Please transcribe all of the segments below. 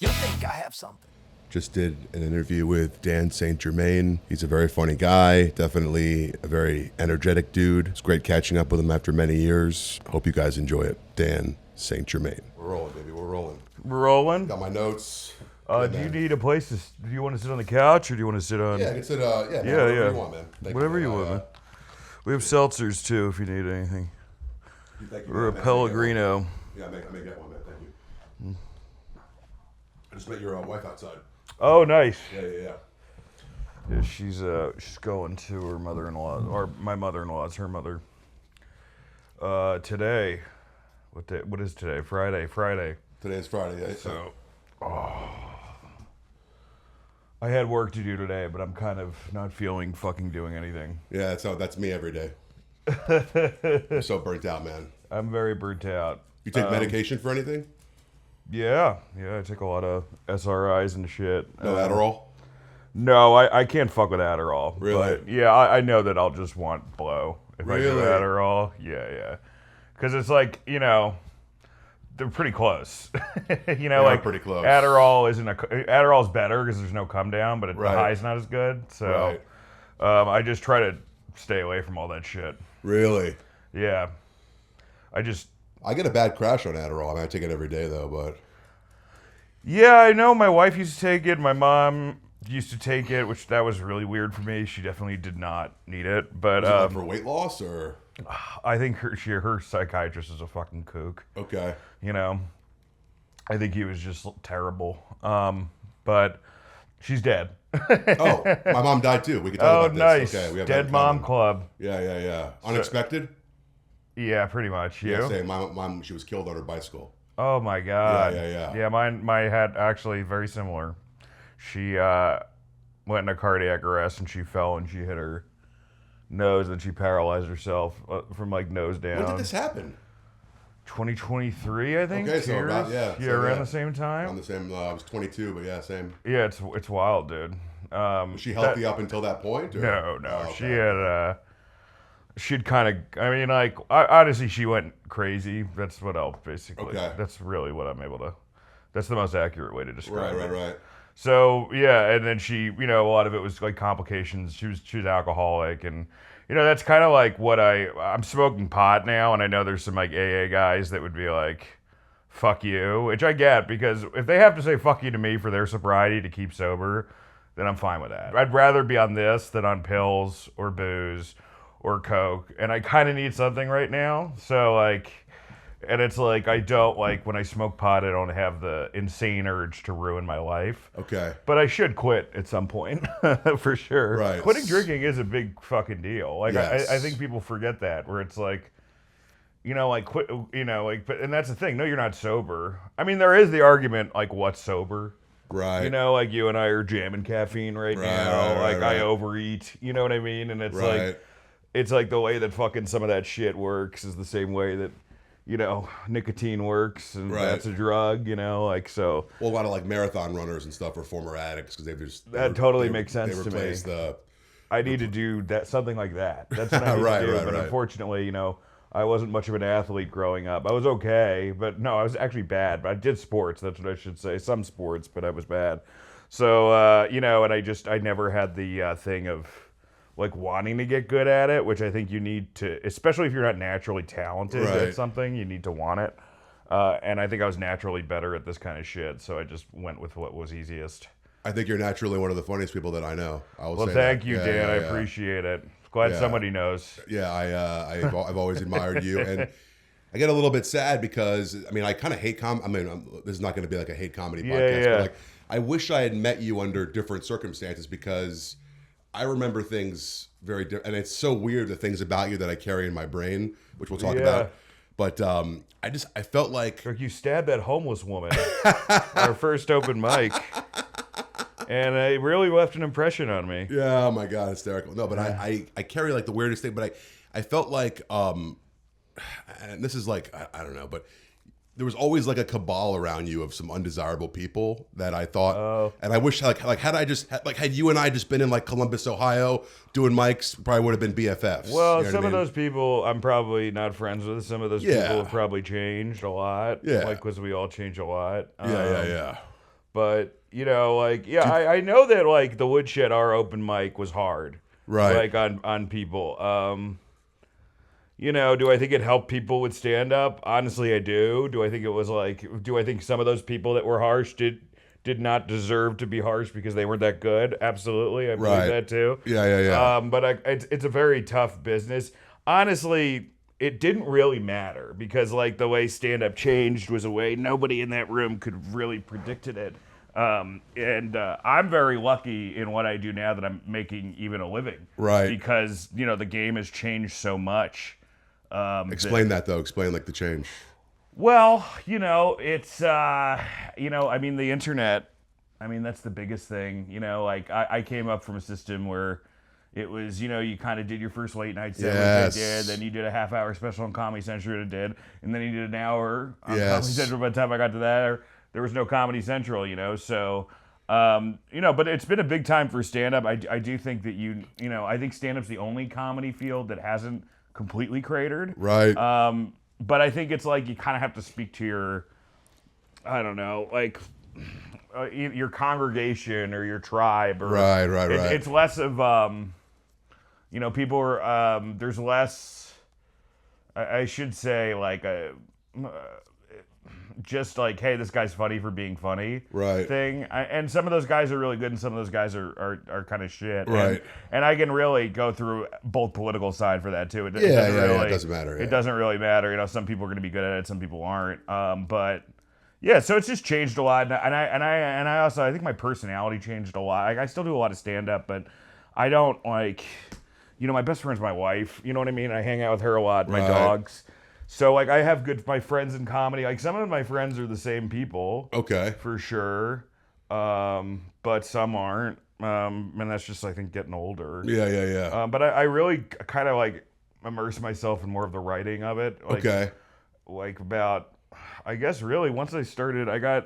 You think I have something? Just did an interview with Dan St. Germain. He's a very funny guy, definitely a very energetic dude. It's great catching up with him after many years. Hope you guys enjoy it. Dan St. Germain. We're rolling, baby. We're rolling. We're rolling? Got my notes. Do you need a place to... Do you want to sit on the couch or do you want to sit on... Yeah, I can sit, whatever you want, man. Whatever you want, man. We have seltzers, too, if you need anything. Thank you, Or a man. Pelligrino. Yeah, I may get one, man. Thank you. I just met your wife outside. Oh, nice. Yeah. Yeah, she's going to her mother-in-law, or my mother-in-law's her mother. Today, what is today? Friday. Today's Friday, yeah. So, I had work to do today, but I'm kind of not feeling fucking doing anything. Yeah, that's me every day. I'm so burnt out, man. I'm very burnt out. You take medication for anything? Yeah, I take a lot of SRIs and shit. No Adderall? No, I can't fuck with Adderall. Really? But yeah, I know that I'll just want blow if I do Really? Adderall. Yeah. Because it's like, they're pretty close. Pretty close. Adderall's better because there's no come down, but Right. the high's not as good. So I just try to stay away from all that shit. Really? Yeah. I get a bad crash on Adderall. I mean, I take it every day, though, but... Yeah, I know. My wife used to take it. My mom used to take it, which that was really weird for me. She definitely did not need it. But Is it like for weight loss, or...? I think her psychiatrist is a fucking kook. Okay. I think he was just terrible. But she's dead. Oh, my mom died, too. We can talk about this. Nice. Okay, we have Dead that in mom common. club. Yeah. Unexpected? Yeah, pretty much. You? Yeah, same. My mom, she was killed on her bicycle. Oh my god. Yeah. Yeah, mine had actually very similar. She went in a cardiac arrest and she fell and she hit her nose and she paralyzed herself from like nose down. When did this happen? 2023, I think. Okay, so around, around the same time. On the same, I was 22, but yeah, same. Yeah, it's wild, dude. Was she healthy up until that point? Or? No. Oh, She okay. had she'd kind of, I mean, like, honestly, she went crazy. That's what I'll basically, Okay. that's really what I'm able to, that's the most accurate way to describe it. Right. So, yeah, and then she, a lot of it was like complications. She was alcoholic, and, that's kind of like what I'm smoking pot now, and I know there's some like AA guys that would be like, fuck you, which I get, because if they have to say fuck you to me for their sobriety to keep sober, then I'm fine with that. I'd rather be on this than on pills or booze or coke, and I kind of need something right now. So like, and it's like, I don't like, when I smoke pot, I don't have the insane urge to ruin my life. Okay. But I should quit at some point for sure. Right. Quitting drinking is a big fucking deal. Like, Yes. I think people forget that, where it's like, quit, but, and that's the thing. No, you're not sober. I mean, there is the argument, like, what's sober? Right. Like you and I are jamming caffeine right now. Right. I overeat. You know what I mean? And it's Right. like, it's like the way that fucking some of that shit works is the same way that, nicotine works, and Right. that's a drug, like, so. Well, a lot of like marathon runners and stuff are former addicts because they've just... That totally makes sense to me. They replaced the... I need to do that, something like that. That's what I need Right, to do. right, But right. unfortunately, I wasn't much of an athlete growing up. I was okay, but no, I was actually bad. But I did sports, that's what I should say. Some sports, but I was bad. So, and I never had the thing of, like, wanting to get good at it, which I think you need to, especially if you're not naturally talented Right. at something, you need to want it. And I think I was naturally better at this kind of shit, so I just went with what was easiest. I think you're naturally one of the funniest people that I know. Well, thank you, Dan. I appreciate it. Glad somebody knows. Yeah, I've always admired you, and I get a little bit sad because I kind of hate this is not going to be like a hate comedy podcast, Yeah. but like I wish I had met you under different circumstances because I remember things very different, and it's so weird the things about you that I carry in my brain, which we'll talk about. But I felt like You stabbed that homeless woman our first open mic, and it really left an impression on me. yeah, oh my god, hysterical. No, but I carry like the weirdest thing, but I felt like and this is like I don't know, but there was always like a cabal around you of some undesirable people that I thought, and I wish like had you and I just been in like Columbus, Ohio, doing mics, probably would have been BFFs. Well, You know some what I of mean? those people I'm probably not friends with. Some of those Yeah. people have probably changed a lot. Yeah. Like, because we all change a lot. Yeah. But, you know, like, yeah, I know that, like, the Woodshed, our open mic was hard. Right. Like, on people. You know, do I think it helped people with stand-up? Honestly, I do. Do I think it was, like, do I think some of those people that were harsh did not deserve to be harsh because they weren't that good? Absolutely. I believe that, too. Yeah. But it's a very tough business. Honestly, it didn't really matter because, like, the way stand-up changed was a way nobody in that room could really predicted it. And I'm very lucky in what I do now that I'm making even a living. Right. Because, you know, the game has changed so much. Explain that, though. Explain, like, the change. Well, you know, it's, you know, I mean, the internet, I mean, that's the biggest thing. You know, like, I came up from a system where it was, you know, you kind of did your first late night set, which I did, then you did a half-hour special on Comedy Central, and did, and then you did an hour on Comedy Central. By the time I got to that, there was no Comedy Central, you know, so, you know, but it's been a big time for stand-up. I do think that you know, I think stand-up's the only comedy field that hasn't completely cratered. Right. But I think it's like you kind of have to speak to your, I don't know, like your congregation or your tribe. Or, right. It's less of, you know, people are, there's less, I should say, like, just like, hey, this guy's funny for being funny thing. And some of those guys are really good and some of those guys are kind of shit. Right. And I can really go through both political side for that too. It doesn't it doesn't matter. It doesn't really matter. You know, some people are going to be good at it, some people aren't. But yeah, so it's just changed a lot. And I also, I think my personality changed a lot. I still do a lot of stand up, but I don't like, you know, my best friend's my wife. You know what I mean? I hang out with her a lot, my dogs. So, like, I have my friends in comedy. Like, some of my friends are the same people. Okay. For sure. But some aren't. And that's just, I think, getting older. Yeah. But I really kind of, like, immerse myself in more of the writing of it. Like, okay. Like, about, I guess, really, once I started, I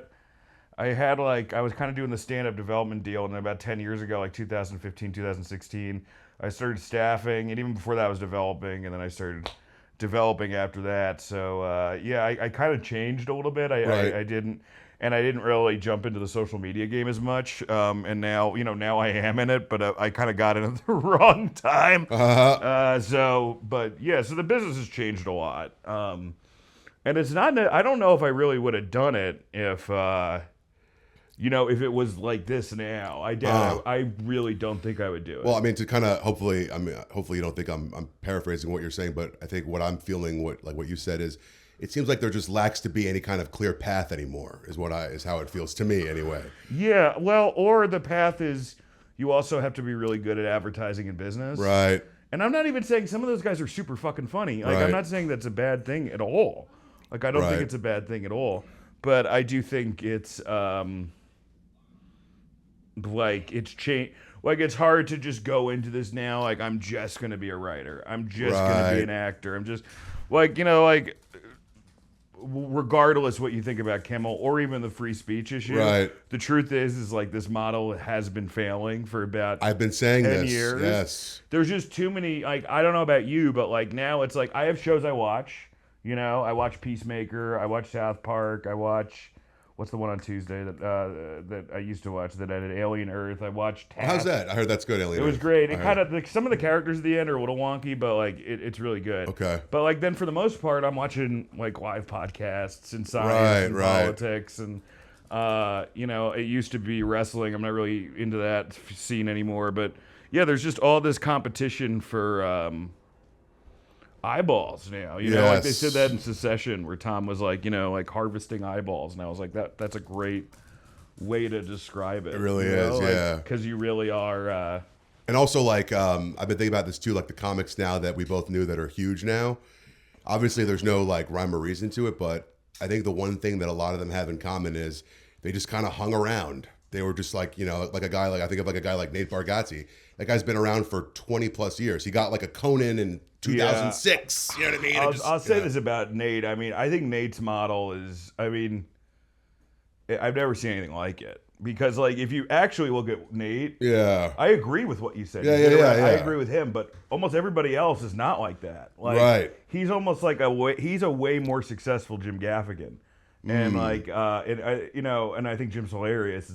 was kind of doing the stand-up development deal, and then about 10 years ago, like 2015, 2016, I started staffing, and even before that I was developing, and then I started developing after that. So yeah, I kind of changed a little bit. I didn't really jump into the social media game as much. And now, you know, now I am in it, but I kind of got in at the wrong time. But yeah, so the business has changed a lot. And it's not, I don't know if I really would have done it if, you know, if it was like this now. I really don't think I would do it. Well, I mean, to kind of hopefully you don't think I'm paraphrasing what you're saying, but I think what I'm feeling, what you said is, it seems like there just lacks to be any kind of clear path anymore. Is how it feels to me anyway. Yeah, well, or the path is you also have to be really good at advertising and business. Right. And I'm not even saying some of those guys are super fucking funny. Like, I'm not saying that's a bad thing at all. Like, I don't think it's a bad thing at all. But I do think it's like it's changed. Like, it's hard to just go into this now. Like, I'm just gonna be a writer. I'm just gonna be an actor. I'm just, like, you know, like, regardless what you think about Kimmel or even the free speech issue, the truth is like this model has been failing for about I've been saying 10 this. years. Yes. There's just too many. Like, I don't know about you, but like now it's like I have shows I watch. You know, I watch Peacemaker. I watch South Park. I watch. What's the one on Tuesday that I used to watch that I did Alien Earth? I watched Task. How's that? I heard that's good, Alien Earth. It was great. It kind of, like, some of the characters at the end are a little wonky, but like it's really good. Okay. But like then for the most part, I'm watching like live podcasts and science and politics and you know, it used to be wrestling. I'm not really into that scene anymore, but yeah, there's just all this competition for eyeballs now, you know, like they said that in Secession where Tom was like, you know, like harvesting eyeballs, and I was like, that's a great way to describe it. It really is, yeah, because you really are. And also, like, I've been thinking about this too, like the comics now that we both knew that are huge now. Obviously, there's no like rhyme or reason to it, but I think the one thing that a lot of them have in common is they just kind of hung around. They were just like, you know, like a guy like, I think of like a guy like Nate Bargatze. That guy's been around for 20 plus years. He got like a Conan in 2006. You know what I mean? I'll say this about Nate. I mean, I think Nate's model is, I mean, I've never seen anything like it. Because, like, if you actually look at Nate, I agree with what you said. Yeah. I agree with him, but almost everybody else is not like that. Like, he's almost like he's a way more successful Jim Gaffigan. and like, and I, and I think Jim's hilarious.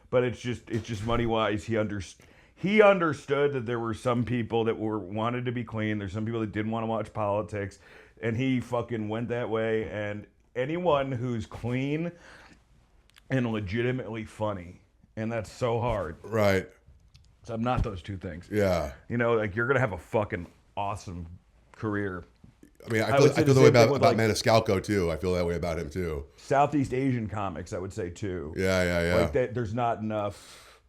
But it's just money wise. He understood that there were some people that wanted to be clean. There's some people that didn't want to watch politics, and he fucking went that way. And anyone who's clean and legitimately funny, and that's so hard. Right. So I'm not those two things. Yeah. Like you're gonna have a fucking awesome career. I mean, I feel the way about Maniscalco too. I feel that way about him too. Southeast Asian comics, I would say too. Yeah. Like there's not enough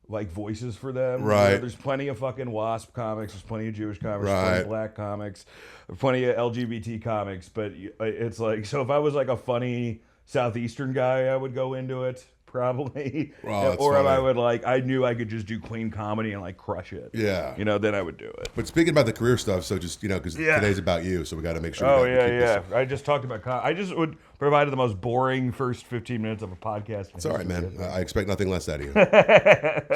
like voices for them. Right. There's plenty of fucking WASP comics. There's plenty of Jewish comics. Right. There's plenty of black comics. There's plenty of LGBT comics. But it's like, so if I was like a funny Southeastern guy, I would go into it. Probably, or if I would I knew I could just do clean comedy and like crush it. Yeah, then I would do it. But speaking about the career stuff, so just because today's about you, so we got to make sure. I just talked about. I just would provide the most boring first 15 minutes of a podcast. It's all right, man. I expect nothing less out of you.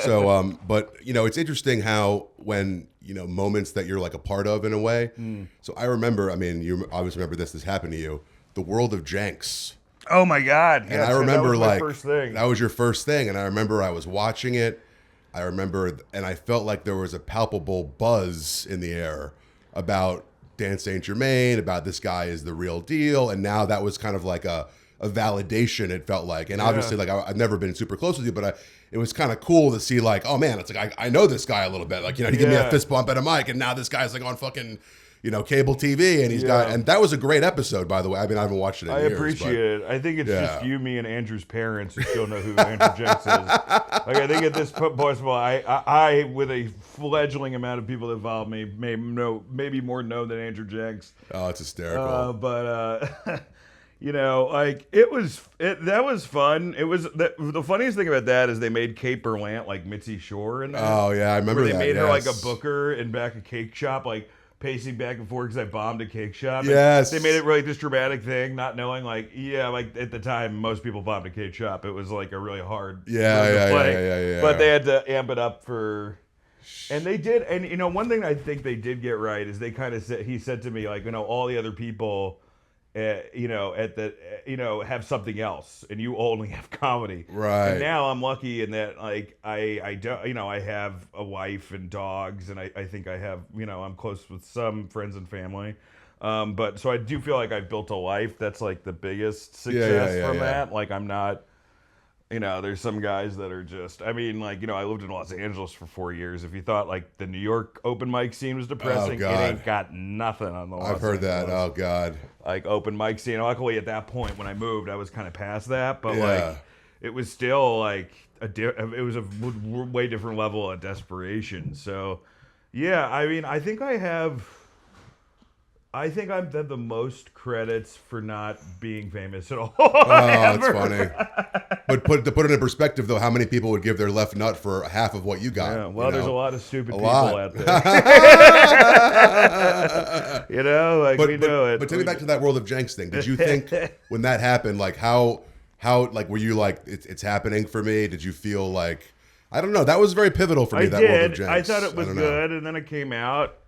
So, but it's interesting how when moments that you're like a part of in a way. So I remember. I mean, you obviously remember this. This happened to you. The world of Jenks. Oh my God! And I remember that was my first thing. That was your first thing, and I remember I was watching it. I remember, and I felt like there was a palpable buzz in the air about Dan St. Germain, about this guy is the real deal, and now that was kind of like a validation. It felt like, and obviously, like I've never been super close with you, but it was kind of cool to see, like, oh man, it's like I know this guy a little bit. Like he gave me a fist bump at a mic, and now this guy's like on fucking. Cable TV, and he's got, and that was a great episode, by the way. I mean, I haven't watched it in years. I appreciate it. I think it's just you, me, and Andrew's parents who still know who Andrew Jenks is. Like, I think at this point, I with a fledgling amount of people that follow me, maybe more know than Andrew Jenks. Oh, it's hysterical. That was fun. It was the funniest thing about that is they made Kate Berlant like Mitzi Shore in that. Oh yeah, I remember that. They made her like a booker in back a cake shop, like. Pacing back and forth because I bombed a cake shop. Yes. And they made it really this dramatic thing, not knowing like at the time most people bombed a cake shop. It was like a really hard play. Yeah. But they had to amp it up for, and they did. And one thing I think they did get right is they kind of said, he said to me like, all the other people, have something else, and you only have comedy. Right. And now I'm lucky in that, like, I don't, I have a wife and dogs, and I think I have, I'm close with some friends and family. But so I do feel like I've built a life. That's like the biggest success from that. Like I'm not. There's some guys that are just, I lived in Los Angeles for 4 years. If you thought like the New York open mic scene was depressing, it ain't got nothing on the Los I've heard Angeles. that. Oh God. Like open mic scene. Luckily at that point when I moved, I was kind of past that, but like it was still like it was a way different level of desperation. So yeah, I think I've done the most credits for not being famous at all. Oh, that's funny. But to put it in perspective, though, how many people would give their left nut for half of what you got? Yeah, well, there's a lot of stupid people out there. We know it. But take me back to that world of Jenks thing. Did you think when that happened, like how were you like it's happening for me? Did you feel like I don't know? That was very pivotal for me. World of Jenks. I thought it was good, and then it came out,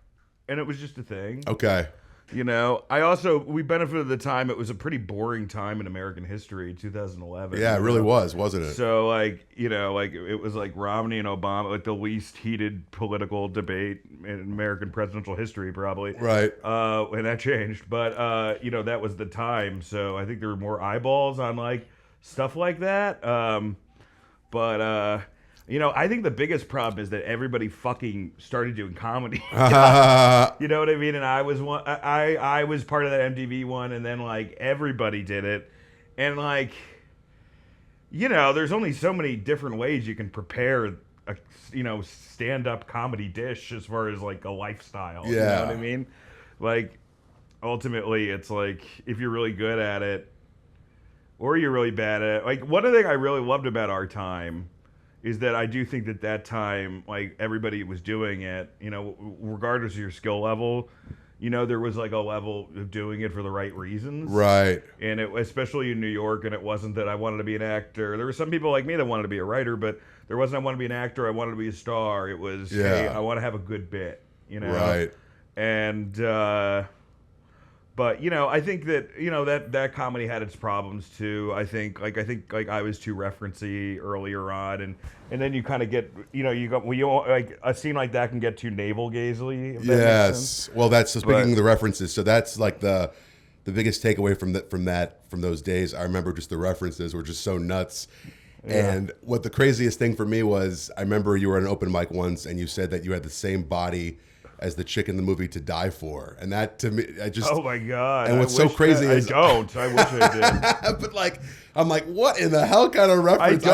and it was just a thing. Okay. We benefited the time. It was a pretty boring time in American history, 2011. Yeah, it really was, wasn't it? So, it was like Romney and Obama, like the least heated political debate in American presidential history, probably. Right. And that changed. But, that was the time. So I think there were more eyeballs on, like, stuff like that. I think the biggest problem is that everybody fucking started doing comedy. You know what I mean? And I was one. I was part of that MTV one, and then like everybody did it, and like, there's only so many different ways you can prepare a stand-up comedy dish as far as like a lifestyle. Yeah. You know what I mean? Like, ultimately, it's like if you're really good at it, or you're really bad at it. Like one thing I really loved about our time is that I do think that time, like, everybody was doing it, regardless of your skill level, there was, like, a level of doing it for the right reasons. Right. And especially in New York, and it wasn't that I wanted to be an actor. There were some people like me that wanted to be a writer, but there wasn't I want to be an actor, I wanted to be a star. It was, hey, I want to have a good bit, Right. And, But I think that that comedy had its problems too. I think I was too referencey earlier on, and then you kind of get like a scene like that can get too navel gazing. If that makes sense. Well, that's speaking of the references. So that's like the biggest takeaway from those days. I remember just the references were just so nuts. Yeah. And what the craziest thing for me was, I remember you were at an open mic once, and you said that you had the same body as the chick in the movie To Die For, and that to me, oh my god! And what's so crazy is I wish I did. But like, I'm like, what in the hell kind of reference?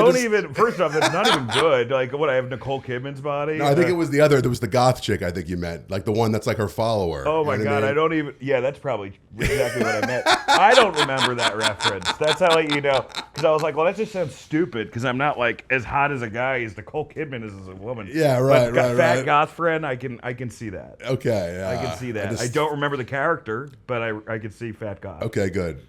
First off, it's not even good. Like, what, I have Nicole Kidman's body? No, I think it was there was the goth chick, I think you meant, like the one that's like her follower. Oh my god, I don't even. Yeah, that's probably exactly what I meant. I don't remember that reference. That's how because I was like, well, that just sounds stupid, because I'm not like as hot as a guy as Nicole Kidman is as a woman. Yeah, right, but fat goth friend, I can see that. Okay, yeah. I can see that. I don't remember the character, but I can see fat goth. Okay, good.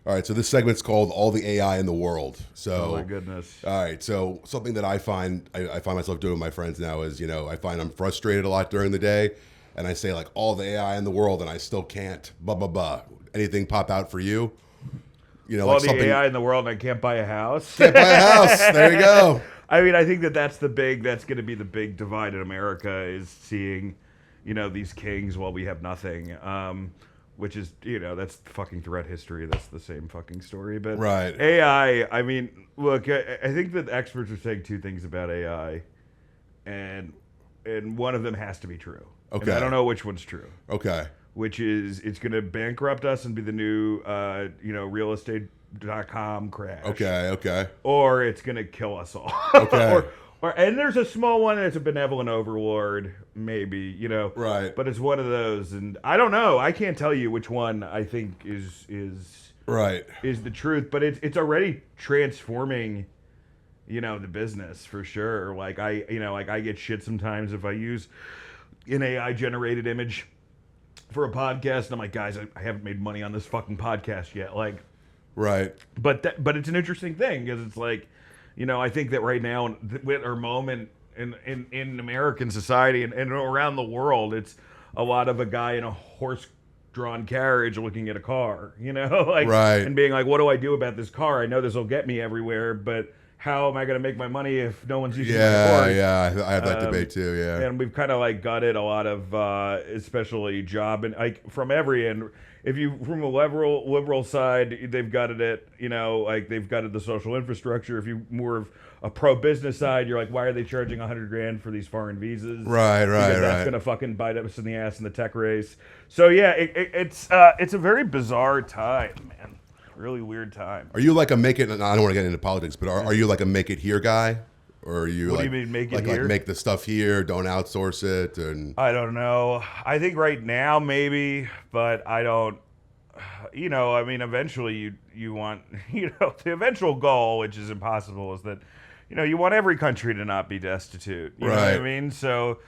All right, so this segment's called All the AI in the World. So, oh my goodness. All right, so something that I find myself doing with my friends now is, I find I'm frustrated a lot during the day, and I say like all the AI in the world, and I still can't blah blah blah. Anything pop out for you? All like the AI in the world, and I can't buy a house. Can't buy a house. There you go. I mean, I think that's going to be the big divide in America, is seeing, these kings while we have nothing. Which is, that's fucking throughout history. That's the same fucking story. But right. AI, I mean, look, I think that experts are saying two things about AI, and one of them has to be true. Okay. And I don't know which one's true. Okay. Which is, it's going to bankrupt us and be the new, realestate.com crash. Okay. Or it's going to kill us all. Okay. And there's a small one that's a benevolent overlord, maybe, Right. But it's one of those, and I don't know. I can't tell you which one I think is right is the truth, but it's already transforming, the business for sure. Like I get shit sometimes if I use an AI generated image for a podcast, and I'm like, guys, I haven't made money on this fucking podcast yet. Like, right. But it's an interesting thing, because it's like, I think that right now, with our moment in American society and around the world, it's a lot of a guy in a horse-drawn carriage looking at a car, like, right. And being like, what do I do about this car? I know this will get me everywhere, but how am I going to make my money if no one's using my car? Yeah, I have that debate too, yeah. And we've kind of like gutted a lot of, especially job, and like from every end. If you from a liberal side, they've gutted it. Like they've gutted the social infrastructure. If you more of a pro business side, you're like, why are they charging $100,000 for these foreign visas? Right. Because that's gonna fucking bite us in the ass in the tech race. So yeah, it's a very bizarre time, man. Really weird time. Are you like a make it? I don't want to get into politics, but are you like a make it here guy? Or are you what like, do you mean make it here? Like make the stuff here, don't outsource it, and I don't know. I think right now maybe, but I don't. I mean, eventually you want, the eventual goal, which is impossible, is that, you want every country to not be destitute. You know what I mean? So,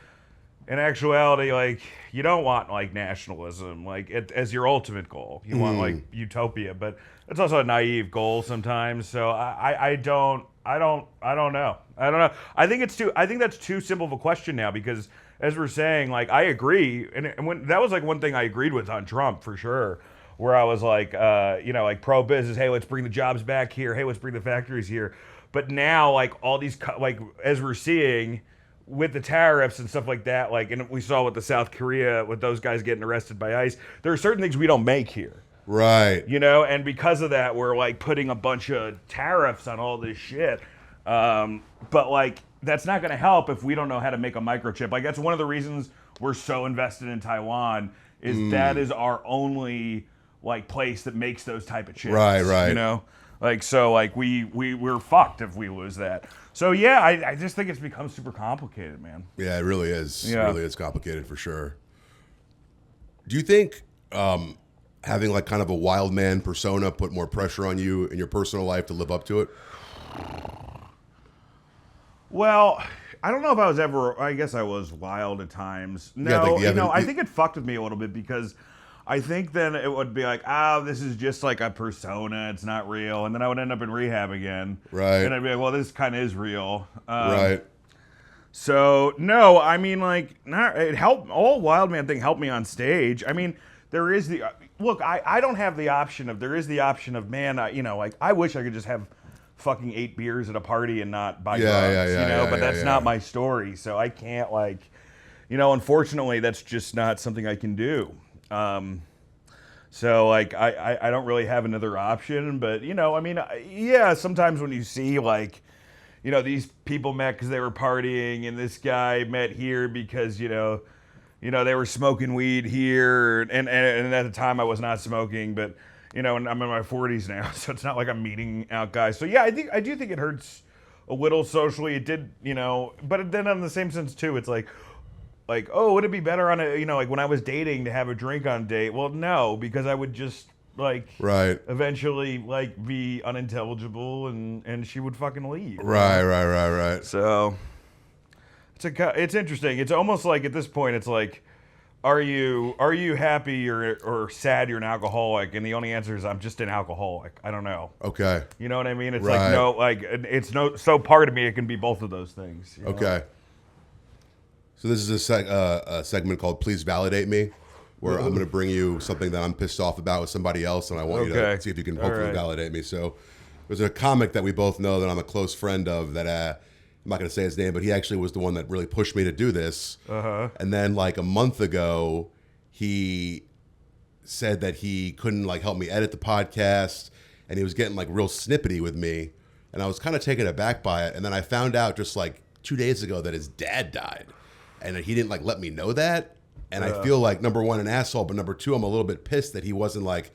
in actuality, like, you don't want like nationalism, like as your ultimate goal. You want like utopia, but it's also a naive goal sometimes. So I don't know. I think that's too simple of a question now, because as we're saying, like, I agree, and when that was like one thing I agreed with on Trump for sure, where I was like, like pro business. Hey, let's bring the jobs back here. Hey, let's bring the factories here. But now, like all these, like as we're seeing with the tariffs and stuff like that, like, and we saw with the South Korea, with those guys getting arrested by ICE, there are certain things we don't make here. Right. And because of that, we're like putting a bunch of tariffs on all this shit. But like, that's not going to help if we don't know how to make a microchip. Like, that's one of the reasons we're so invested in Taiwan, is that is our only like place that makes those type of chips. Right. Like, so like we're fucked if we lose that. So yeah, I just think it's become super complicated, man. Yeah, it really is. Yeah. It really is complicated for sure. Do you think having like kind of a wild man persona put more pressure on you in your personal life to live up to it? Well, I don't know if I was ever, I guess I was wild at times. No, I think it fucked with me a little bit, because I think then it would be like, this is just like a persona, it's not real. And then I would end up in rehab again. Right. And I'd be like, well, this kind of is real. Right. So, no, I mean, like, it helped, all Wild Man thing helped me on stage. I mean, there is the look. I don't have the option of. There is the option of, man. Like I wish I could just have fucking 8 beers at a party and not buy drugs. But that's not my story. So I can't unfortunately, that's just not something I can do. So like I don't really have another option. But sometimes when you see like, these people met because they were partying, and this guy met here because they were smoking weed here, and at the time I was not smoking, but and I'm in my 40s now, so it's not like I'm meeting out guys. So yeah, I do think it hurts a little socially. It did, but then on the same sense too, it's like, oh, would it be better on a, like when I was dating to have a drink on a date? Well, no, because I would just eventually be unintelligible and she would fucking leave. Right. So it's interesting. It's almost like at this point, it's like, are you happy or sad you're an alcoholic? And the only answer is I'm just an alcoholic. I don't know. Okay. You know what I mean? It's like no, it's no. So part of me, it can be both of those things. Okay. So this is a segment called "Please Validate Me," where I'm going to bring you something that I'm pissed off about with somebody else, and I want you to see if you can hopefully validate me. So there's a comic that we both know that I'm a close friend of that. I'm not going to say his name, but he actually was the one that really pushed me to do this. And then like a month ago, he said that he couldn't help me edit the podcast, and he was getting real snippety with me, and I was kind of taken aback by it. And then I found out just 2 days ago that his dad died, and he didn't let me know that. And I feel like, number one, an asshole, but number two, I'm a little bit pissed that he wasn't like,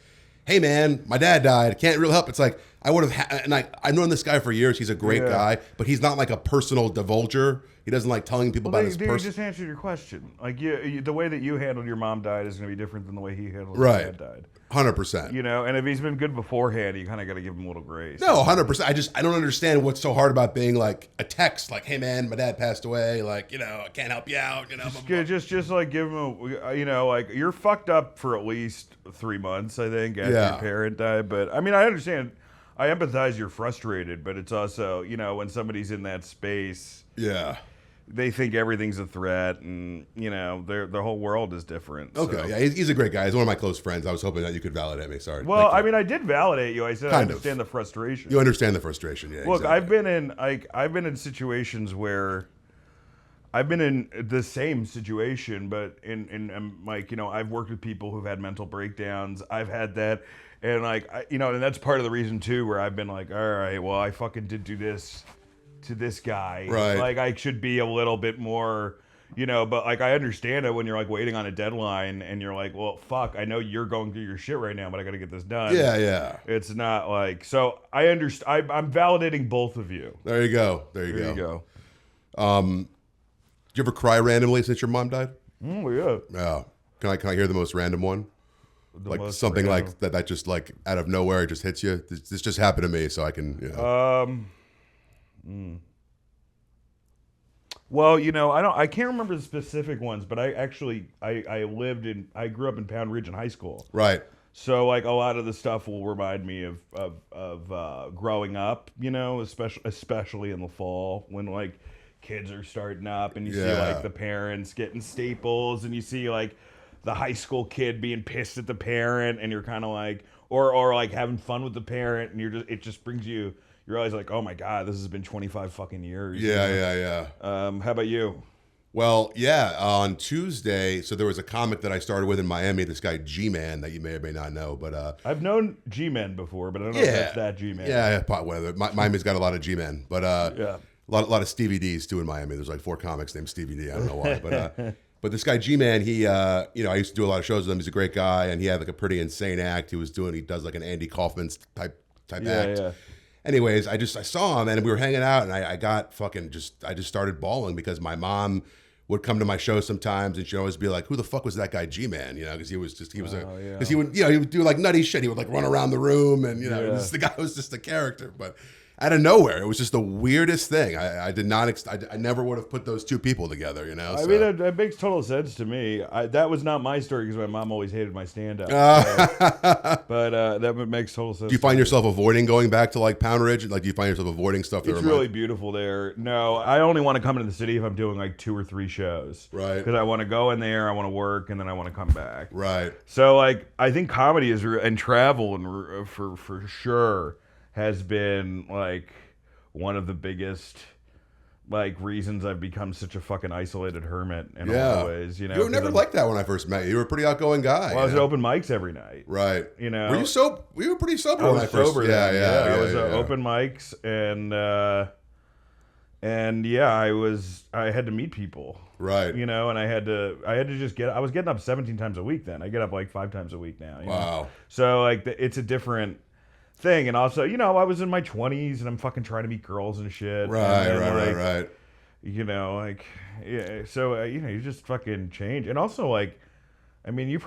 hey man, my dad died, can't really help. It's like I would have, and I've known this guy for years. He's a great guy, but he's not like a personal divulger. He doesn't like telling people about his person. You just answered your question. Like the way that you handled your mom died is going to be different than the way he handled his dad died. 100%. And if he's been good beforehand, you kind of got to give him a little grace. No, 100%. I don't understand what's so hard about being like a text, like, hey man, my dad passed away, I can't help you out, Just like give him you're fucked up for at least 3 months, I think, after your parent died. But I mean, I understand. I empathize you're frustrated, but it's also, when somebody's in that space, they think everything's a threat, and their whole world is different. Okay, so. yeah, he's a great guy. He's one of my close friends. I was hoping that you could validate me. Sorry. Well, I mean, I did validate you. I said I understand the frustration. You understand the frustration, yeah. Look, exactly. I've been in situations where I've been in the same situation, but in I've worked with people who've had mental breakdowns. I've had that. And and that's part of the reason too, where I've been like, all right, well, I fucking did do this to this guy. Right. I should be a little bit more, but I understand it when you're waiting on a deadline and you're like, well, fuck, I know you're going through your shit right now, but I got to get this done. Yeah. It's not so I understand. I'm validating both of you. There you go. There you go. Did you ever cry randomly since your mom died? Yeah. Yeah. Can I hear the most random one? Something random. That just out of nowhere just hits you. This just happened to me, so I can. Well, I can't remember the specific ones, but I grew up in Pound Ridge in high school. Right. So a lot of the stuff will remind me of growing up, especially in the fall when kids are starting up and you see the parents getting staples and you see the high school kid being pissed at the parent, and you're kind of or having fun with the parent, and it just brings you realize oh my god, this has been 25 fucking years. Yeah. How about you? Well, yeah, on Tuesday, so there was a comic that I started with in Miami, this guy G-Man that you may or may not know, but I've known G-Men before, but I don't know if that's that G-Man. Yeah, whatever. Miami's got a lot of G-Men, but a lot of Stevie D's too in Miami. There's 4 comics named Stevie D. I don't know why, but this guy G-Man, he, I used to do a lot of shows with him. He's a great guy, and he had a pretty insane act. He does an Andy Kaufman type act. Yeah. Anyways, I saw him, and we were hanging out, and I got I just started bawling because my mom would come to my show sometimes, and she'd always be like, "Who the fuck was that guy G-Man?" Because he would do nutty shit. He would run around the room, and the guy was just a character. But out of nowhere. It was just the weirdest thing. I did not. I never would have put those two people together. You know. I mean, that makes total sense to me. That was not my story because my mom always hated my stand-up. But that makes total sense. Do you find yourself avoiding going back to like Pound Ridge? Like, do you find yourself avoiding stuff? It's really beautiful there. No, I only want to come into the city if I'm doing like 2 or 3 shows. Right. Because I want to go in there, I want to work, and then I want to come back. Right. So like, I think comedy is and travel and for sure has been like one of the biggest like reasons I've become such a fucking isolated hermit in all the ways. You know, you were never like that when I first met you. You were a pretty outgoing guy. Well, I was at open mics every night. Right. You know, were you sober? We were pretty sober I when I was first. sober. Yeah. I was at open mics and yeah, I had to meet people. Right. You know, and I had to just I was getting up 17 times a week then. I get up like 5 times a week now. You know? So like it's a different thing. And also, you know, I was in my 20s and I'm fucking trying to meet girls and shit. Right. You know, like, yeah. So, you know, you just fucking change. And also, like, I mean, you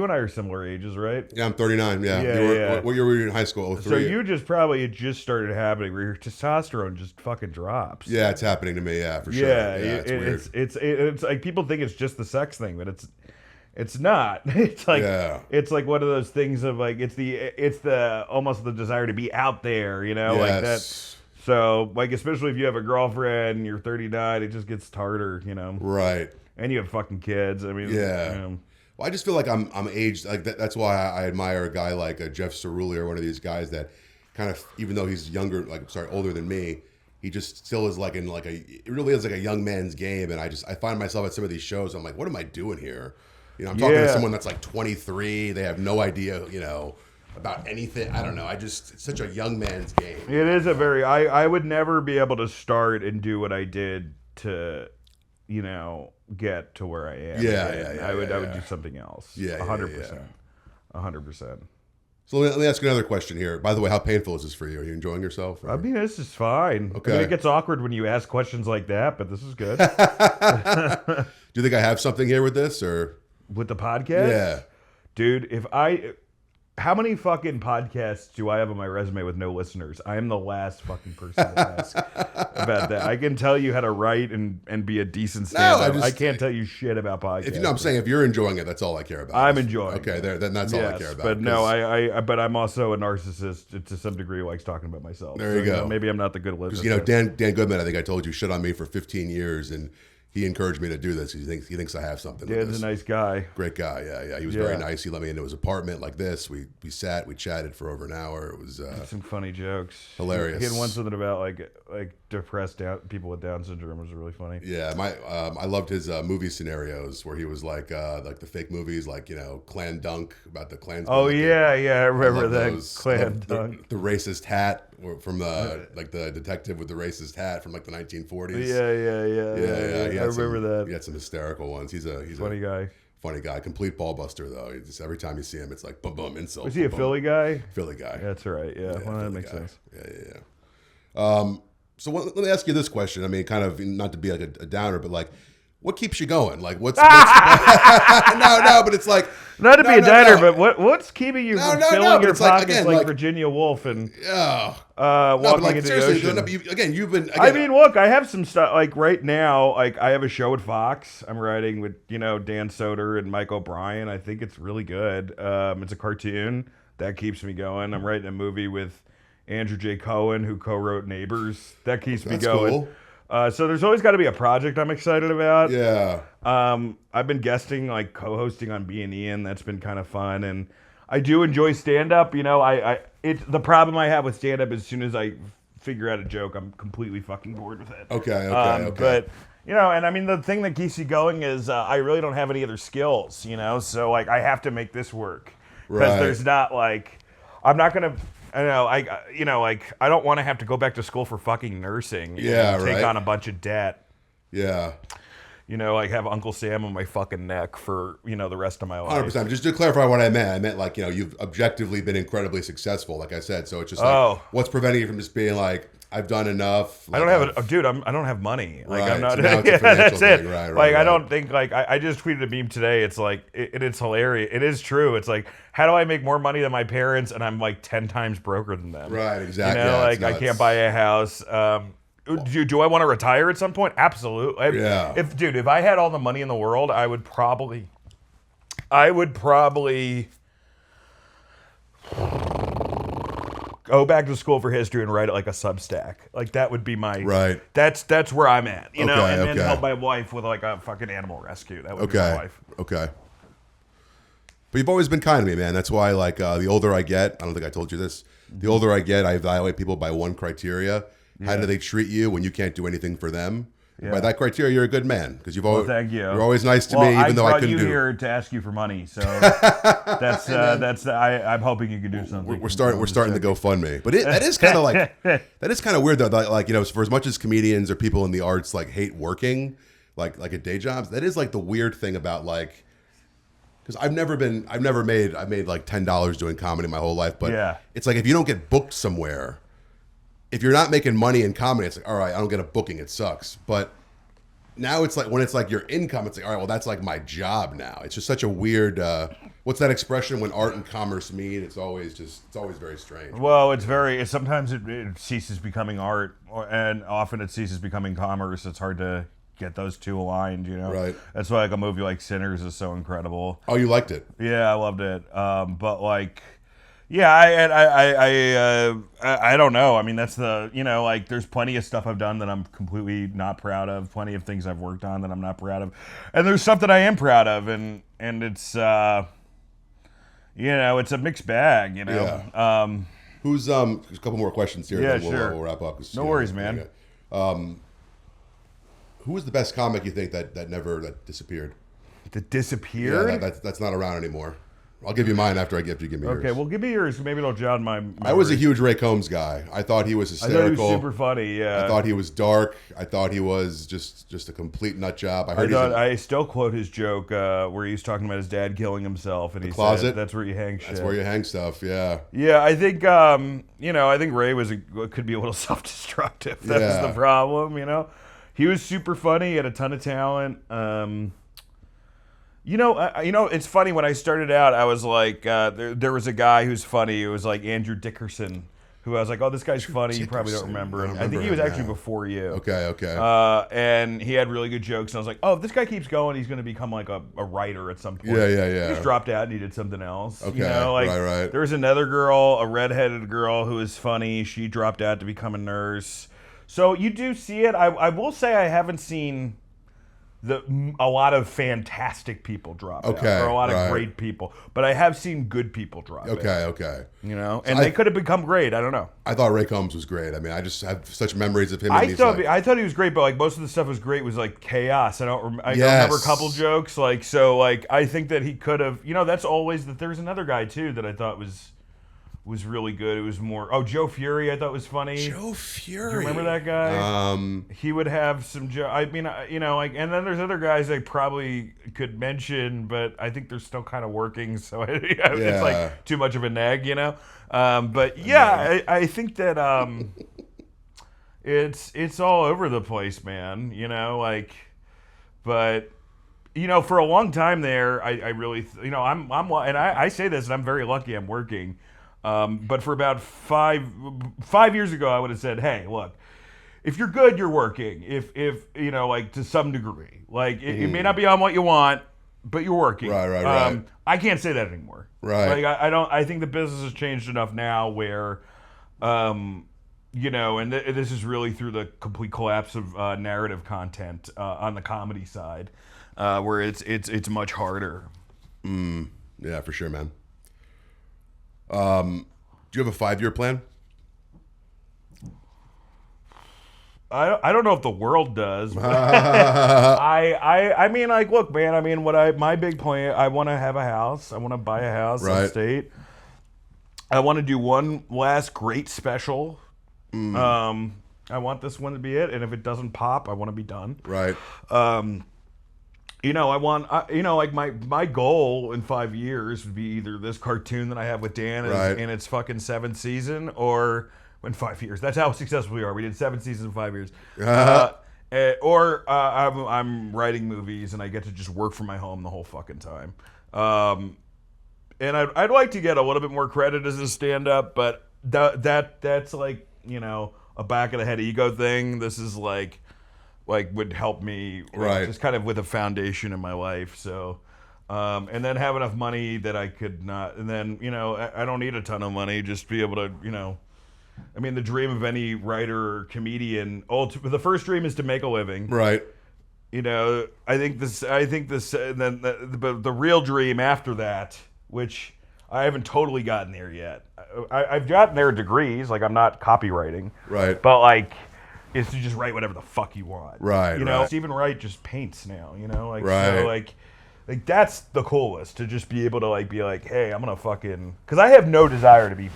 and I are similar ages, right? Yeah, I'm 39. Yeah. What year were you in high school? 03. So you it just started happening where your testosterone just fucking drops. Yeah, it's happening to me. Yeah, for sure. Yeah, it's weird. It's like people think it's just the sex thing, but it's not. It's like it's like one of those things of like it's the almost the desire to be out there, you know, like that. So like especially if you have a girlfriend and you're 39, it just gets harder, you know. Right. And you have fucking kids. I mean, Well, I just feel like I'm aged. Like that's why I admire a guy like Jeff Cerulli or one of these guys that kind of, even though he's older than me, he just still is like it really is like a young man's game. And I find myself at some of these shows. I'm like, what am I doing here? You know, I'm talking to someone that's like 23. They have no idea, you know, about anything. I don't know. It's such a young man's game. It is a very. I would never be able to start and do what I did to, you know, get to where I am. I would do something else. 100%. 100%. So let me ask you another question here. By the way, how painful is this for you? Are you enjoying yourself? Or? I mean, this is fine. Okay. I mean, it gets awkward when you ask questions like that, but this is good. Do you think I have something here with this, or with the podcast? Yeah, dude. How many fucking podcasts do I have on my resume with no listeners? I am the last fucking person to ask about that. I can tell you how to write and be a decent stand-up. I can't tell you shit about podcasts. I'm saying if you're enjoying it, that's all I care about. I'm enjoying it. Okay, then that's all I care about. But no, but I'm also a narcissist to some degree who likes talking about myself. There you go. You know, maybe I'm not the good listener. Because, you know, Dan Goodman, I think I told you, shit on me for 15 years, and he encouraged me to do this. He thinks I have something. Dan's a nice guy. Great guy. Yeah. He was very nice. He let me into his apartment like this. We sat, we chatted for over an hour. It was some funny jokes. Hilarious. He had one something about like depressed people with Down syndrome. It was really funny. Yeah, I loved his movie scenarios where he was like the fake movies, like, you know, Clan Dunk about the Klansmen. Oh yeah, I remember that Clan Dunk. The racist hat from like the detective with the racist hat from like the 1940s. Yeah. I remember that. He had some hysterical ones. He's a funny guy. Funny guy, complete ball buster though. Every time you see him, it's like boom, boom, insult. Was he a Philly guy? Philly guy. That's right. Yeah, well, that makes sense. Yeah. So let me ask you this question. I mean, kind of not to be like a downer, but like, what keeps you going? Like, what's no, but it's like not to be a downer, but what's keeping you from filling your pockets like Virginia Woolf and walking into the ocean? You've been. I mean, look, I have some stuff like right now. Like, I have a show at Fox. I'm writing with Dan Soder and Mike O'Brien. I think it's really good. It's a cartoon that keeps me going. I'm writing a movie with Andrew J. Cohen, who co-wrote Neighbors. That keeps me going. Cool. So there's always got to be a project I'm excited about. Yeah. I've been guesting, like co-hosting on B&E, and that's been kind of fun. And I do enjoy stand-up. You know, the problem I have with stand-up is as soon as I figure out a joke, I'm completely fucking bored with it. Okay. But, and I mean, the thing that keeps you going is I really don't have any other skills, so like I have to make this work. Because there's not like, I'm not going to... I don't want to have to go back to school for fucking nursing. And take on a bunch of debt. Yeah. Like have Uncle Sam on my fucking neck for, the rest of my life. 100%. Just to clarify what I meant like, you've objectively been incredibly successful, like I said. So it's just like, what's preventing you from just being like, I've done enough. I Like, don't have dude. I don't have money. Like Right, I'm not. so now it's a Yeah, financial that's it. thing. Right, like I right. don't think like I just tweeted a meme today. It's like it's hilarious. It is true. It's like how do I make more money than my parents and I'm like 10 times broker than them? Right, exactly. You know, Yeah, like it's I nuts. can't buy a house. Do I want to retire at some point? Absolutely. Yeah. If I had all the money in the world, I would probably go back to school for history and write it like a Substack. Like that would be my Right. That's where I'm at, you know, Okay, and then okay. help my wife with like a fucking animal rescue. That would be my Okay. wife. Okay. But you've always been kind to me, man. That's why, like, the older I get, I don't think I told you this. The older I get, I evaluate people by one criteria: how do they treat you when you can't do anything for them? Yeah. By that criteria, you're a good man because you've always Thank you. you're always nice to me, even though I couldn't you do. here to ask you for money, so I'm hoping you can do something. We're starting the GoFundMe, but that is kind of like that is kind of weird though. Like, you know, for as much as comedians or people in the arts like hate working, like at day jobs, that is like the weird thing about like, because I made like $10 doing comedy my whole life, but Yeah. it's like if you don't get booked somewhere, if you're not making money in comedy, it's like, all right, I don't get a booking, it sucks. But now it's like when it's like your income, it's like, all right, well, that's like my job now. It's just such a weird. What's that expression when art and commerce meet? It's always very strange. Well, sometimes it ceases becoming art, and often it ceases becoming commerce. It's hard to get those two aligned, you know. Right. That's why like a movie like Sinners is so incredible. Oh, you liked it? Yeah, I loved it. But like, yeah, I don't know. I mean, that's the, you know, like there's plenty of stuff I've done that I'm completely not proud of. Plenty of things I've worked on that I'm not proud of, and there's stuff that I am proud of, and it's you know, it's a mixed bag, you know. Yeah. Who's there's a couple more questions here. Yeah, then sure. We'll wrap up. No worries, man. Who was the best comic you think that disappeared? That disappeared? Yeah, that's not around anymore. I'll give you mine after you give me yours. Okay, well, give me yours. Maybe it'll jog my I was a huge Ray Combs guy. I thought he was I thought he hysterical. was super funny. Yeah. I thought he was dark. I thought he was just a complete nut job. I still quote his joke where he was talking about his dad killing himself, and he closet? said, "That's where you hang shit." That's where you hang stuff. Yeah. Yeah, I think you know, I think Ray could be a little self-destructive. That's Yeah. the problem. You know, he was super funny. He had a ton of talent. You know, it's funny. When I started out, I was like, there was a guy who's funny. It was like Andrew Dickerson, who I was like, oh, this guy's funny. You probably don't remember him. I think he was actually before you. Okay. And he had really good jokes. And I was like, oh, if this guy keeps going, he's going to become like a writer at some point. Yeah. He just dropped out and he did something else. Okay, You know, like, right. There was another girl, a redheaded girl, who was funny. She dropped out to become a nurse. So you do see it. I will say I haven't seen a lot of fantastic people drop out, or a lot of great people, but I have seen good people drop out. Okay. You know, and they could have become great. I don't know. I thought Ray Combs was great. I mean, I just have such memories of him. I thought he was great, but like most of the stuff was great. Was like chaos. I don't remember a couple jokes. Like so, like I think that he could have. You know, that's always that. There's another guy too that I thought was really good. It was more. Oh, Joe Fury, I thought was funny. Joe Fury. Do you remember that guy? He would have some. I mean, you know, like, and then there's other guys I probably could mention, but I think they're still kind of working, so it's like too much of a nag, you know. But yeah, I think that it's all over the place, man. You know, like, but. You know, for a long time there, I really, you know, I'm, and I say this, and I'm very lucky. I'm working. But for about five years ago, I would have said, "Hey, look, if you're good, you're working. If you know, like to some degree, like it may not be on what you want, but you're working." Right. I can't say that anymore. Right. Like I don't. I think the business has changed enough now where, you know, and this is really through the complete collapse of narrative content on the comedy side, where it's much harder. Yeah, for sure, man. Do you have a 5-year plan? I don't know if the world does. I mean, like, look, man. I mean, my big plan. I want to have a house. I want to buy a house upstate. I want to do one last great special. I want this one to be it, and if it doesn't pop, I want to be done. Right. You know, I want, you know, like my goal in 5 years would be either this cartoon that I have with Dan in its fucking 7th season, or in 5 years. That's how successful we are. We did 7 seasons in 5 years. I'm writing movies and I get to just work from my home the whole fucking time. And I'd like to get a little bit more credit as a stand-up, but that's like, you know, a back of the head ego thing. This is like would help me just kind of with a foundation in my life. So, and then have enough money that I could not, and then, you know, I don't need a ton of money, just be able to, you know, I mean, the dream of any writer or comedian, the first dream is to make a living. Right. You know, I think this, then the real dream after that, which I haven't totally gotten there yet. I've gotten there degrees, like I'm not copywriting. Right. But like, is to just write whatever the fuck you want. Right. You know, right. Stephen Wright just paints now, you know? Like, right. So like that's the coolest, to just be able to like be like, hey, I'm gonna fucking, because I have no desire to be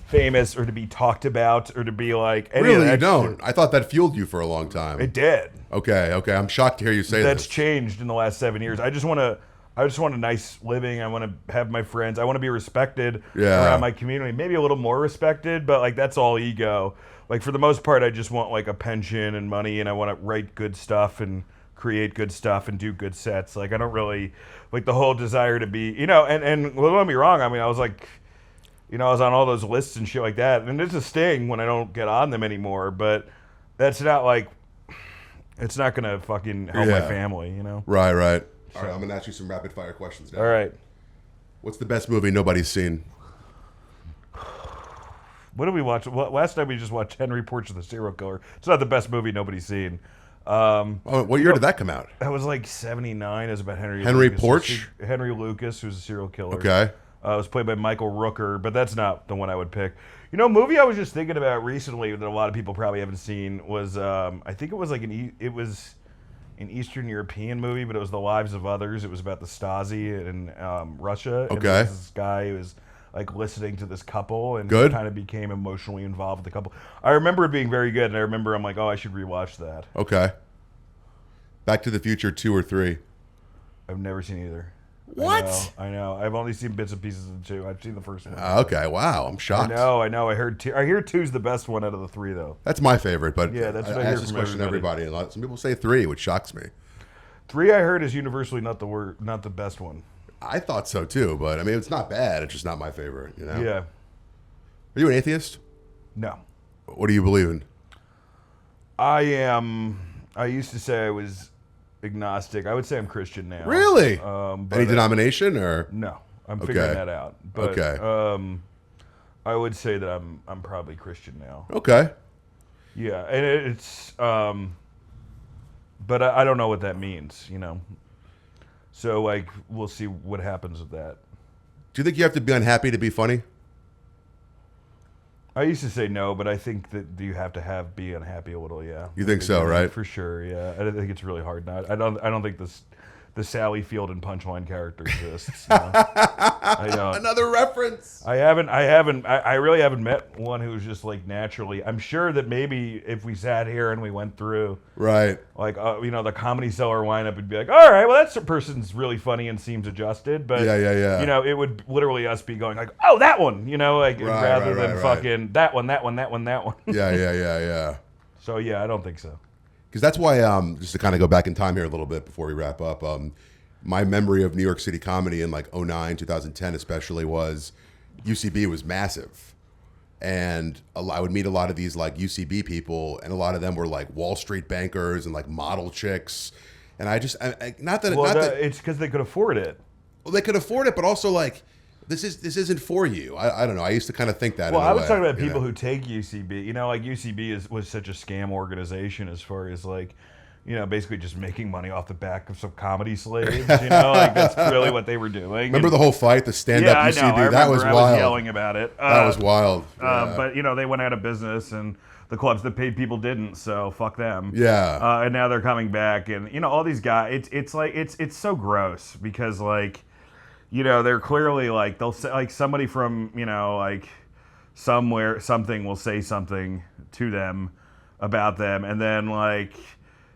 famous or to be talked about or to be like any really of that you don't shit. I thought that fueled you for a long time. It did. Okay I'm shocked to hear you say That's this. changed in the last 7 years. I just want a nice living. I want to have my friends. I want to be respected around my community. Maybe a little more respected, but like that's all ego. Like for the most part, I just want like a pension and money, and I want to write good stuff and create good stuff and do good sets. Like I don't really like the whole desire to be, you know. And well, don't get me wrong. I mean, I was like, you know, I was on all those lists and shit like that, and it's a sting when I don't get on them anymore. But that's not like, it's not gonna fucking help my family, you know. Right. All right, I'm gonna ask you some rapid fire questions now. All right. What's the best movie nobody's seen? What did we watch? Last night we just watched Henry Portrait of the Serial Killer. It's not the best movie nobody's seen. What year did that come out? That was like 79. It was about Henry Lucas, Porch? Henry Lucas, who's a serial killer. Okay. It was played by Michael Rooker, but that's not the one I would pick. You know, a movie I was just thinking about recently that a lot of people probably haven't seen was, I think it was like it was an Eastern European movie, but it was The Lives of Others. It was about the Stasi in Russia. Okay. And there was this guy who was like listening to this couple and kind of became emotionally involved with the couple. I remember it being very good, and I remember I'm like, oh, I should rewatch that. Okay. Back to the Future 2 or 3? I've never seen either. What? I know. I've only seen bits and pieces of 2. I've seen the first one. Okay, wow. I'm shocked. I know. I hear 2's the best one out of the 3, though. That's my favorite, but yeah, that's what I I hear ask this from question to everybody. And some people say 3, which shocks me. 3, I heard, is universally not the best one. I thought so too, but I mean, it's not bad. It's just not my favorite, you know? Yeah. Are you an atheist? No. What do you believe in? I used to say I was agnostic. I would say I'm Christian now. Really? But Any denomination or? No. I'm figuring that out. But, okay. I would say that I'm probably Christian now. Okay. Yeah, and it's but I don't know what that means, you know. So like we'll see what happens with that. Do you think you have to be unhappy to be funny? I used to say no, but I think that you have to be unhappy a little, yeah. You think so, right? For sure, yeah. I think it's really hard now. I don't think the Sally Field and Punchline character exists. You know? I don't. Another reference. I really haven't met one who's just like naturally. I'm sure that maybe if we sat here and we went through, right, like you know, the Comedy Cellar lineup would be like, all right, well, that person's really funny and seems adjusted, but yeah. You know, it would literally us be going like, oh, that one, you know, like rather than fucking that one. Yeah. So yeah, I don't think so. Because that's why, just to kind of go back in time here a little bit before we wrap up, my memory of New York City comedy in like 2009, 2010 especially was UCB was massive. And I would meet a lot of these like UCB people, and a lot of them were like Wall Street bankers and like model chicks. And it's because they could afford it. Well, they could afford it, but also like, this isn't for you. I don't know. I used to kind of think that. Well, I was talking about people who take UCB. You know, like UCB was such a scam organization as far as like, you know, basically just making money off the back of some comedy slaves. You know, like that's really what they were doing. Remember the whole fight, the stand-up UCB? I know. That was wild. I was yelling about it. That was wild. But you know, they went out of business, and the clubs that paid people didn't. So fuck them. Yeah. And now they're coming back, and you know, all these guys. It's like it's so gross because like, you know, they're clearly like, they'll say, like somebody from, you know, like somewhere, something will say something to them about them. And then like,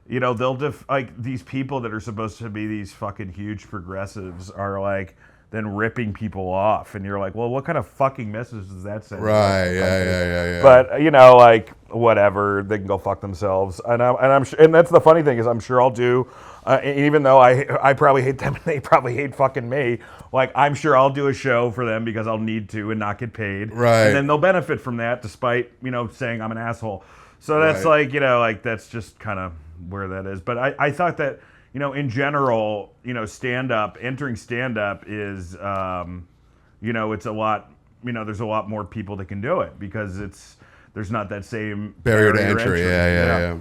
you know, they'll like these people that are supposed to be these fucking huge progressives are like than ripping people off. And you're like, well, what kind of fucking message does that send? Right. Yeah. But like whatever, they can go fuck themselves. And that's the funny thing is, I'm sure I'll do. Even though I probably hate them and they probably hate fucking me, like I'm sure I'll do a show for them because I'll need to and not get paid. Right. And then they'll benefit from that, despite saying I'm an asshole. So that's Right. like that's just kind of where that is. But I thought that in general, entering stand up is it's a lot. There's a lot more people that can do it because there's not that same Barrier to entry. Yeah.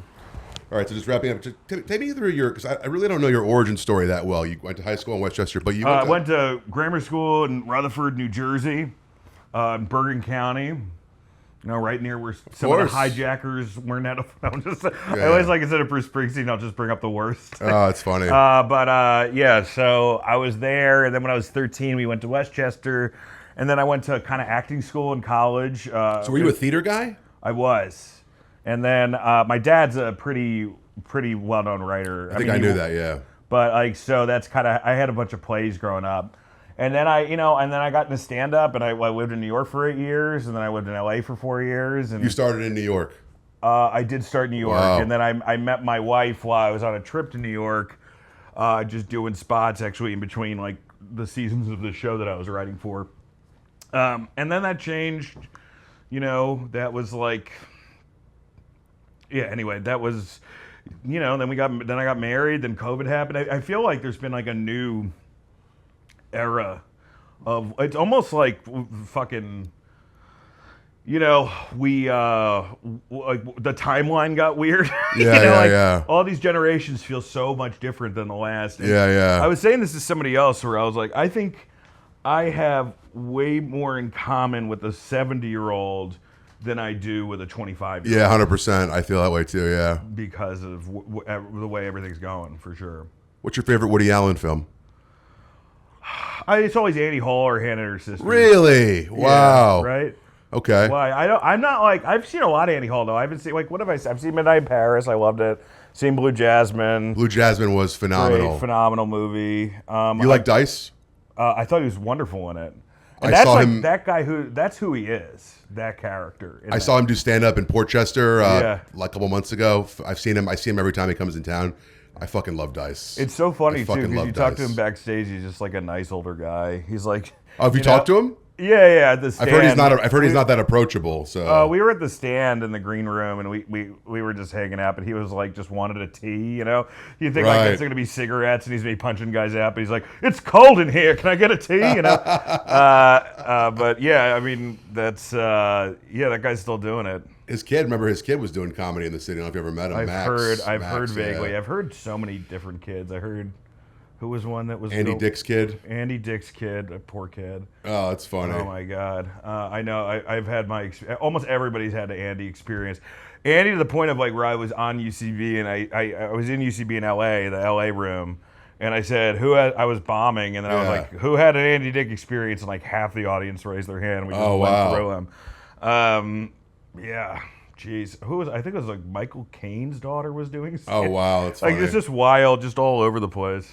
All right, so just wrapping up, take me through because I really don't know your origin story that well. You went to high school in Westchester, but you went to grammar school in Rutherford, New Jersey, in Bergen County. Right near where some of the hijackers weren't at. I always like instead of Bruce Springsteen, I'll just bring up the worst. Oh, it's funny. So I was there, and then when I was 13, we went to Westchester, and then I went to kind of acting school in college. So were you a theater guy? I was. And then my dad's a pretty well-known writer. I think I knew that, yeah. But so that's kind of I had a bunch of plays growing up, and then I got into stand-up, and I lived in New York for 8 years, and then I lived in LA for 4 years. And you started in New York. I did start in New York, and then I met my wife while I was on a trip to New York, just doing spots actually in between like the seasons of the show that I was writing for, and then that changed. That was like. Yeah. Anyway, that was, then I got married. Then COVID happened. I feel like there's been like a new era of. It's almost like fucking. We like the timeline got weird. Yeah. All these generations feel so much different than the last. And Yeah. I was saying this to somebody else where I was like, I think I have way more in common with a 70-year-old. Than I do with a 25-year-old. Yeah, 100%. I feel that way too, yeah. Because of the way everything's going, for sure. What's your favorite Woody Allen film? It's always Annie Hall or Hannah and her sister. Really? Wow. Yeah, right? Okay. Why? I'm not like, I've seen a lot of Annie Hall though. I haven't seen, like, what have I seen? I've seen Midnight in Paris. I loved it. Seen Blue Jasmine. Blue Jasmine was phenomenal. Great, phenomenal movie. You like Dice? I thought he was wonderful in it. And I that's saw like him. That guy that's who he is. That character. I saw him do stand up in Portchester Yeah. like a couple months ago. I see him every time he comes in town. I fucking love Dice. It's so funny too because you talk to Dice. him backstage. He's just like a nice older guy. He's like. Oh, have you talked to him? Yeah. At the stand. I've heard he's not that approachable. So we were at the stand in the green room, and we were just hanging out. But he was like, just wanted a tea. You think like it's gonna be cigarettes, and he's gonna be punching guys out. But he's like, it's cold in here. Can I get a tea? But yeah, I mean that's that guy's still doing it. His kid was doing comedy in the city. I don't know if you ever met him. I've heard vaguely. Yeah. I've heard so many different kids. I heard. Who was one that was Andy Dick's kid? Andy Dick's kid, a poor kid. Oh, that's funny. Oh my God, I know. I've had almost everybody's had an Andy experience. Andy to the point of like where I was on UCB and I was in UCB in LA, the LA room, and I said I was bombing, and then I was like, who had an Andy Dick experience? And like half the audience raised their hand. We just went through them. Yeah. Jeez, I think it was like Michael Caine's daughter was doing. Oh wow, that's funny. Like it's just wild, just all over the place.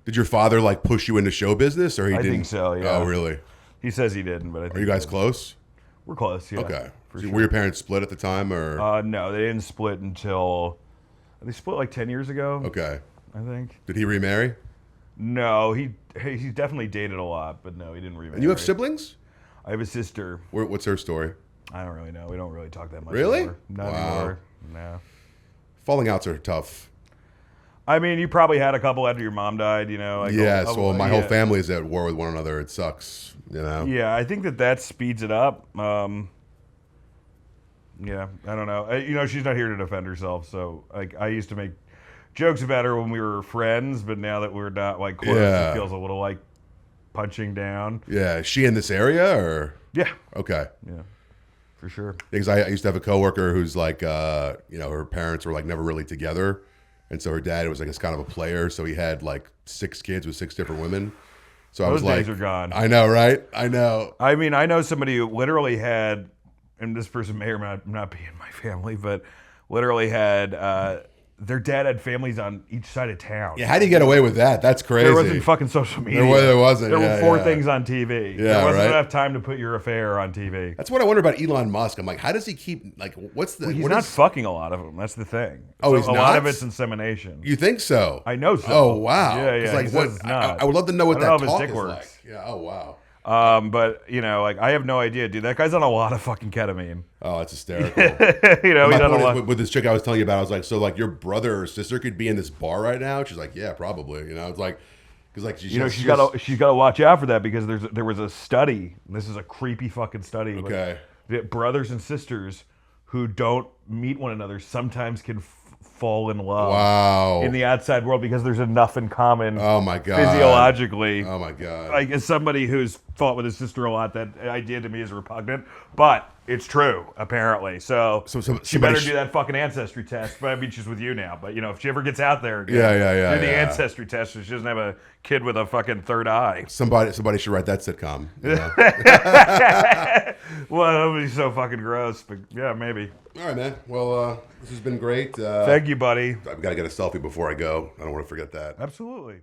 Did your father like push you into show business, or he didn't? I think so. Yeah. Oh, really? He says he didn't, but I think. Are you guys close? We're close. Yeah. Okay. For So sure. were your parents split at the time, or? No, they didn't split until they split like 10 years ago. Okay. I think. Did he remarry? No, he definitely dated a lot, but no, he didn't remarry. And you have siblings? I have a sister. What's her story? I don't really know. We don't really talk that much. Really? Anymore. Not Wow. anymore. No. Falling outs are tough. I mean, you probably had a couple after your mom died, Like Yeah, so my whole family is at war with one another. It sucks, Yeah, I think that speeds it up. Yeah, I don't know. She's not here to defend herself, so like I used to make jokes about her when we were friends, but now that we're not like close, it feels a little like punching down. Yeah, is she in this area or? Yeah. Okay. Yeah, for sure. Because I used to have a coworker who's like, her parents were like never really together. And so her dad was like this kind of a player, so he had like 6 kids with 6 different women. So I was like, those days are gone. I know, right? I know. I mean, I know somebody who literally had, and this person may or may not be in my family, but literally had their dad had families on each side of town. Yeah, how do you get away with that? That's crazy. There wasn't fucking social media. There wasn't. There yeah, were 4 yeah. things on TV. Yeah, there wasn't right? enough time to put your affair on TV. That's what I wonder about Elon Musk. I'm like, how does he keep, like, what's the... Well, he's what not is- fucking a lot of them. That's the thing. Oh, So he's a not? lot of it's insemination. You think so? I know so. Oh, wow. Yeah, yeah. 'Cause, like, he what, says it's not. I would love to know what I that don't know if his talk dick is works. like. Yeah, oh, wow. But you know, like I have no idea, dude. That guy's on a lot of fucking ketamine. Oh, that's hysterical. You know, My he's on a point lot. is, with this chick I was telling you about, I was like, so like your brother or sister could be in this bar right now? She's like, yeah, probably. You know, it's like, because like You know, she's got to watch out for that because there was a study. And this is a creepy fucking study. like, Okay. that brothers and sisters who don't meet one another sometimes can fall in love. Wow. In the outside world because there's enough in common. Oh my god. Physiologically. Oh my god. Like as somebody who's fought with his sister a lot, that idea to me is repugnant, but it's true apparently. So she better do that fucking ancestry test. But I mean, she's with you now. But you know, if she ever gets out there, again, Yeah, do the yeah. ancestry test. So she doesn't have a kid with a fucking third eye. Somebody should write that sitcom. You know? Well, that would be so fucking gross. But yeah, maybe. All right, man. Well, this has been great. Thank you, buddy. I've got to get a selfie before I go. I don't want to forget that. Absolutely.